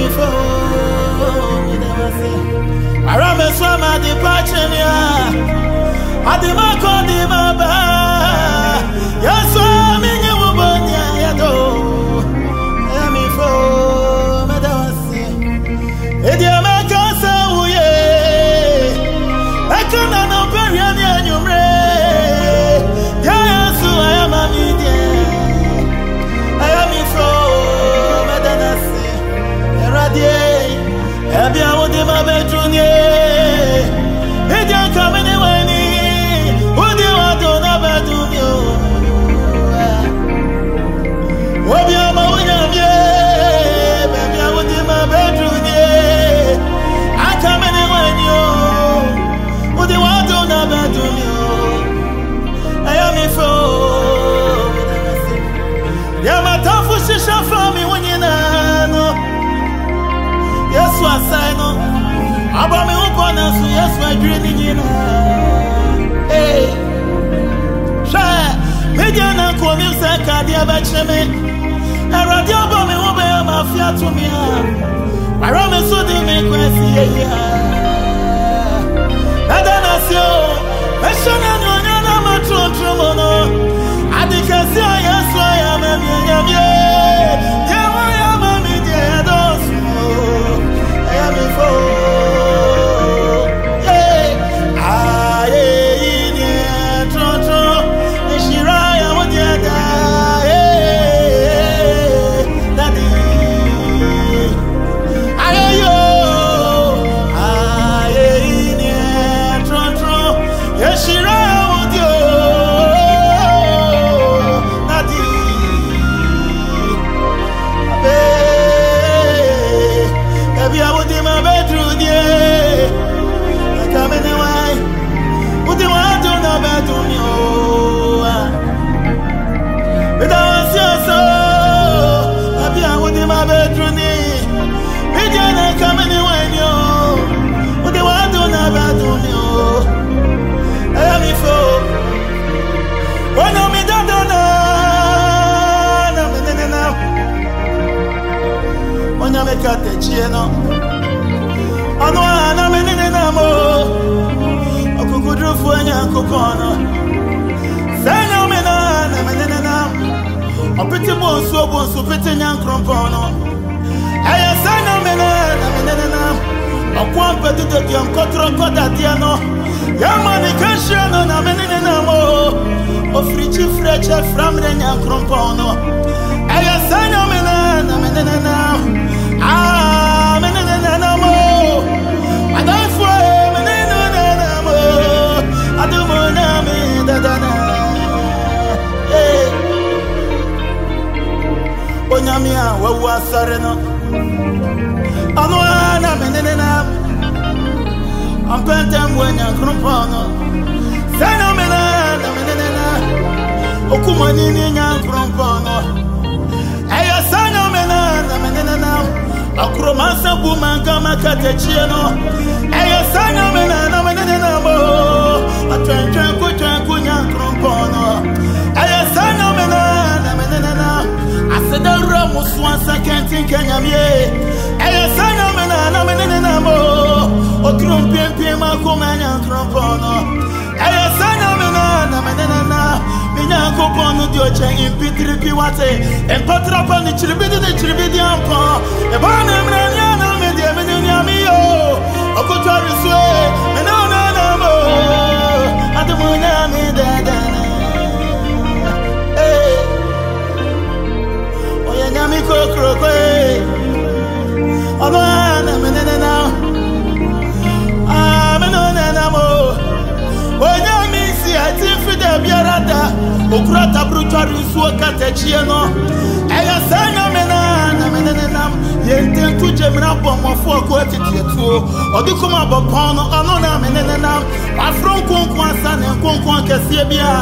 me for me never say. Arame swama di pachenia. Adi mako di maba. Yaso mi nyubonya yado. Me for me never say. Edi amaka sa uye. Akana no periani anyumre. Yaso ayama mi die. Ayami for me never say. Eradie. Ebi awodi ma bedrunye. Edi akamene wani. Odi wado na bedunyo. Obi ama unyamye. Ebi awodi ma bedrunye. Akamene wani yo. Odi wado na bedunyo. Ayami fo. Yamatafu shisha fami wanyina no. Yesu asaino abami upona su Yesu adwini nyina eh sha media na ko mi se ka dia ba cheme erade abami wo be mafia to mi ha ara me so de me kwesi ya nada na sio meshana nyonya na matro mono adikasi Yesu ya me nyamye yewa ya mami de dos me for yeah aye ni tro shiraya wodiada daddy aye yo aye ni tro shiraya wodio daddy Ebi awodi ma bedroom die. Akamene wai. Udi wado na bedroom yo. Bida wasiaso. Ebi awodi ma bedroom ni. Bida na kamene wai yo. Udi wado na bedroom yo. Ayami fo. Ono mi dado na. Na menene na. Onya me kate chieno ano ana menene na mo okukudru fuanya kokono sanya mena na menene na opiti bonso piti nyankrompono aya sanya mena na menene na okwampe de diam kotro koda diano yamani kashano na menene na mo ofrichi freche framre nyankrompono aya sanya mena na menene na menene mo adafo menene mo adumo na me dadana onyamia wawu asare no ano na menene na ampentem wanya kropono sana menene na okumani ni nya kropono aya sana menene na akromasa bumanga makatechie no eya sana menene na mo atwentwen kunya krompono eya sana menene na asedaro muswa sakentin kenyamie eya sana menene na mo okrompempem makomanya krompono eya sana menene na minya kopono dioche impitri piwate empotrapa ni chiribidi ampo e bana mranya na media menenya yo okotwari swe menona na mo adumunya mi dadana oya nyami kokrokwe ona menena na menona na mo oya mi si atifide biarada okurata brutwari swe katechie no eya sanya menene na yententu jemra bomofo ko atitietuo odukuma bopono ano na menene na afron konkon asa na konkon kese bia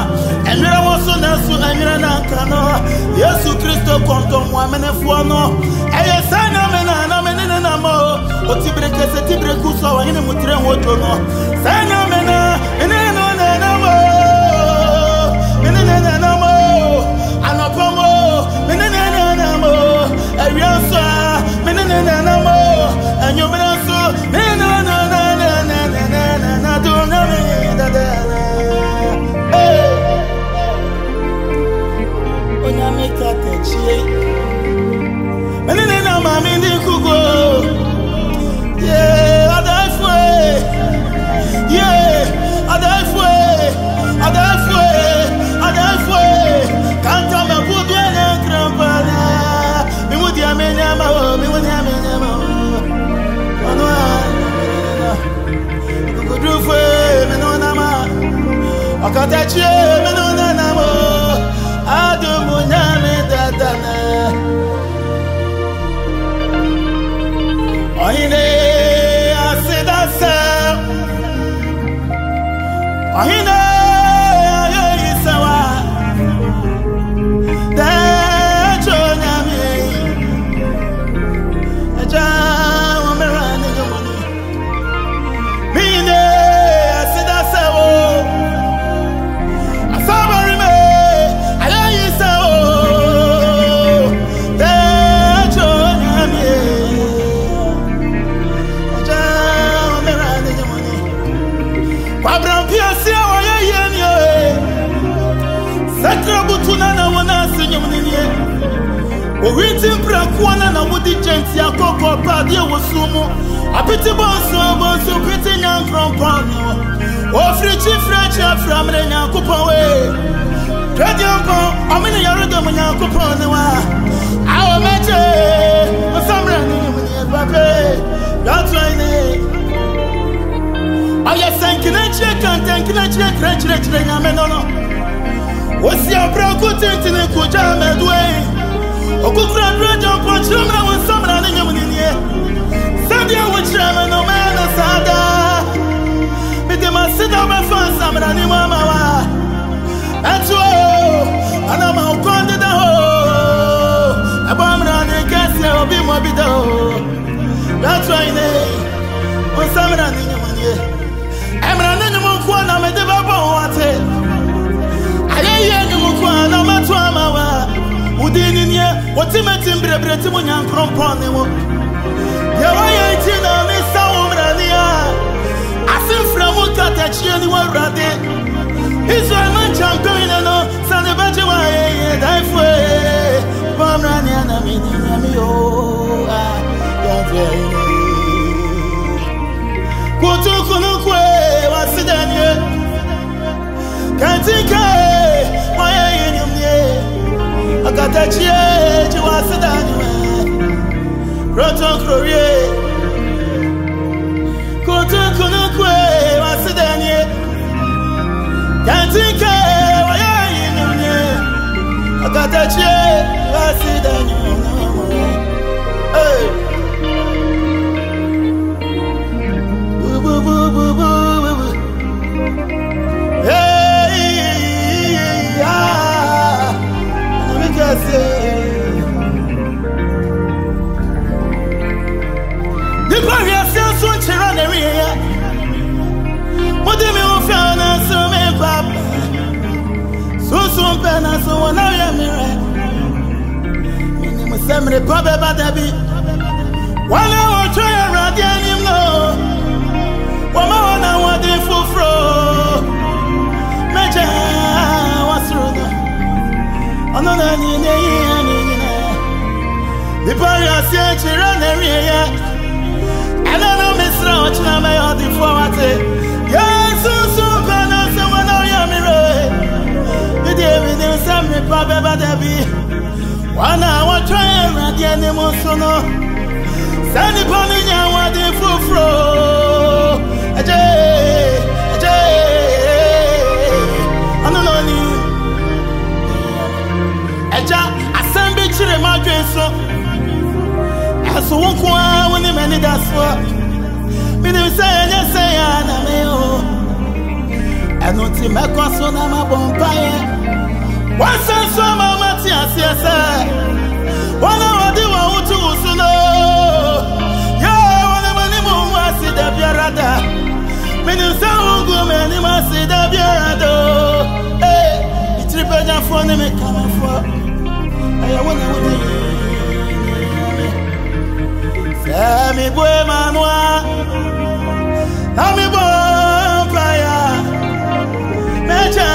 enwere woso na su enwere na kano Yesu Kristo konto mo amenefo no eye sana menene na mo otibre kese tibre kuso wa hine mutre wojo no sana menene na mo menene na mo awiasa menene na mo Akatachi menuna namo adumu nyame dadana Ohine asidasa Ohine ayoyisawa Dejo nyame Eja wamerani gomoni Mine asidasa wo Asabari me ayoyisawa Dejo nyame Abrampia sia wa yen yo Sakra butuna na wana senyum ninie O witi mprakwana na mudi genti akoko pa de wosumu Apiti bonso kwiti nyankron pano O frichi aframre nyankopon we Twediampo amene yarodo mu nyankopon ne wa Awo meje osamra ni mu ni pape That's why Aya sankinachie kantankinachie krechire nyame nono Osi abra kutentine kuja medwe Okukura draja ponchira wonsamra ne nyamuninie Sadia wochira no mena sada Bide masida be fansamra ni mama wa Atwo anama ukonde da ho Abamra ne kase obi mo bido That's why wonsamra ni nyamunie Emra nenu mukwa na medeba bo wate Ayeye nenu mukwa na matwa mawa Udini nye Otimeti mbrebreti mu nyankron pone mo Yawa ye itina misa umrania Asimfra mukata chie ni warade Israel man champion no Sane bache wa ye daifwe Pamrania na mini nyami yo Yavye Kutukunukwe wasidanye Kantinke Maya yenyumye Akatachie Chiwasidanye Roton kroye Kutukunukwe wasidanye Kantinke Maya yenyumye Akatachie wasidanye Hey Hey, ah, because the barrier sells one children area. What do you found us so many papa? So penna so one I am here. Minimum 70 papa, but I be 1 hour try around the animal. Wamana wadi fufro Meja wasruda Anona nine Dipari asye chirane riya Anana misra wachina me odi fawate Yesu supana se wana yamire Vidi usamri pabe badebi Wana watraye radiani monsono Sani pani nya wadi fufro Aje Anononi Eja asembe chire madwenso Aso wonkwa woni mani daswa Mini say ya na meo Anoti mekoso na mabompaye Wasanso mamati asiasa Wana wadi wa utu usuno Sida biarada Menusa ungu meni masida biarado Eh, itripenya fone me kama fo Aya wana wudi Sami bwe manwa Nami bompaya Mecha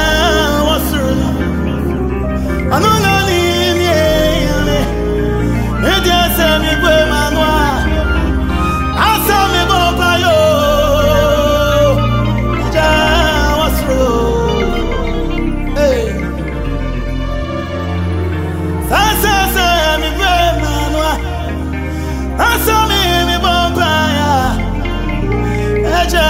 wasuru Anuna ni nye Media sami bwe manwa Asami bompayo Mecha wasuru Hey Sasa mi bwe manwa Asami mi bompaya Mecha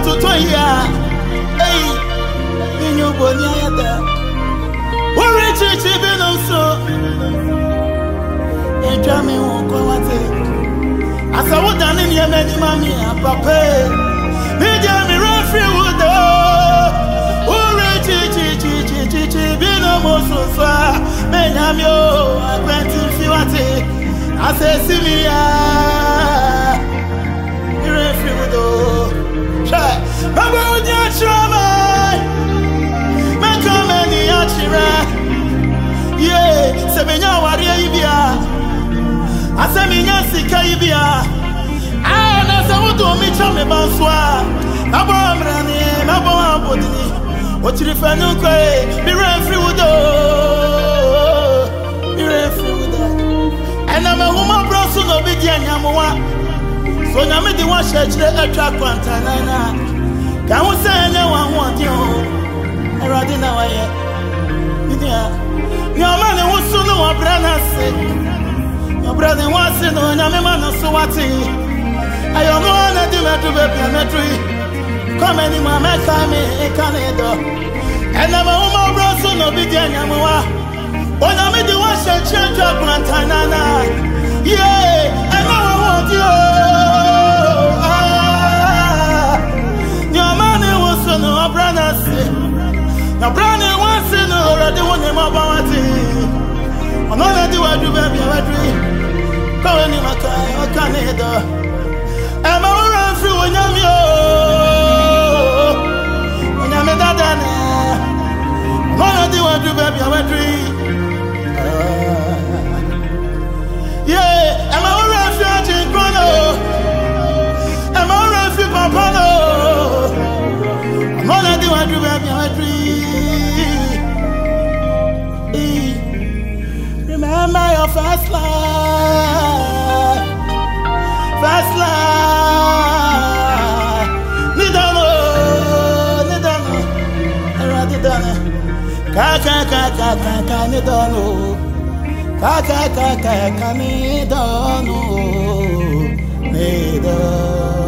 to toya. Hey, in your bonia. We're rich, even so. And Jammy won't come at it. As I would done in your many mammy and papa. Me Jammy Raffy would do. Oh, rich, been almost so far. Benamio, I went in Fiwati. I say, see me, you're a free widow. Try, Baba, would you try? Make a many achira. Yeah, Semenya Waria Ibia. I say, Minya Sika Ibia. Ah, that's a wood on me, Chame Banswa. Abba Rani, Abba Bodini. What you refer to, be free widow. You're free widow. And I'm a woman, Brosso, no big Yamawa. So now me the one church the attract Quantanana. Can we say no one want you? I rather know I am. Your man was soon no brother say. Your brother wants to know Yamman so what I don't know that you met to be planetary. Come any mamma come in Canada. And I'm a woman, Brosso, no big Yamawa. When I made the one church attract Quantanana. Yeah, and now I want you. No brother say, no brother wants to know already one name about it. I'm not ready to do baby, I'm ready. Go in my car, I can't either. I'm all around through when I'm yo. When I'm in that dana, I'm not ready to do baby, I'm ready. Yeah, I'm all around through Chrono. I'm all around through Papano. All I do, I do, baby, I dream. Remember your first love. First love. Nidano. I rather done it. Kaka, Nidano. Kaka, Nidano.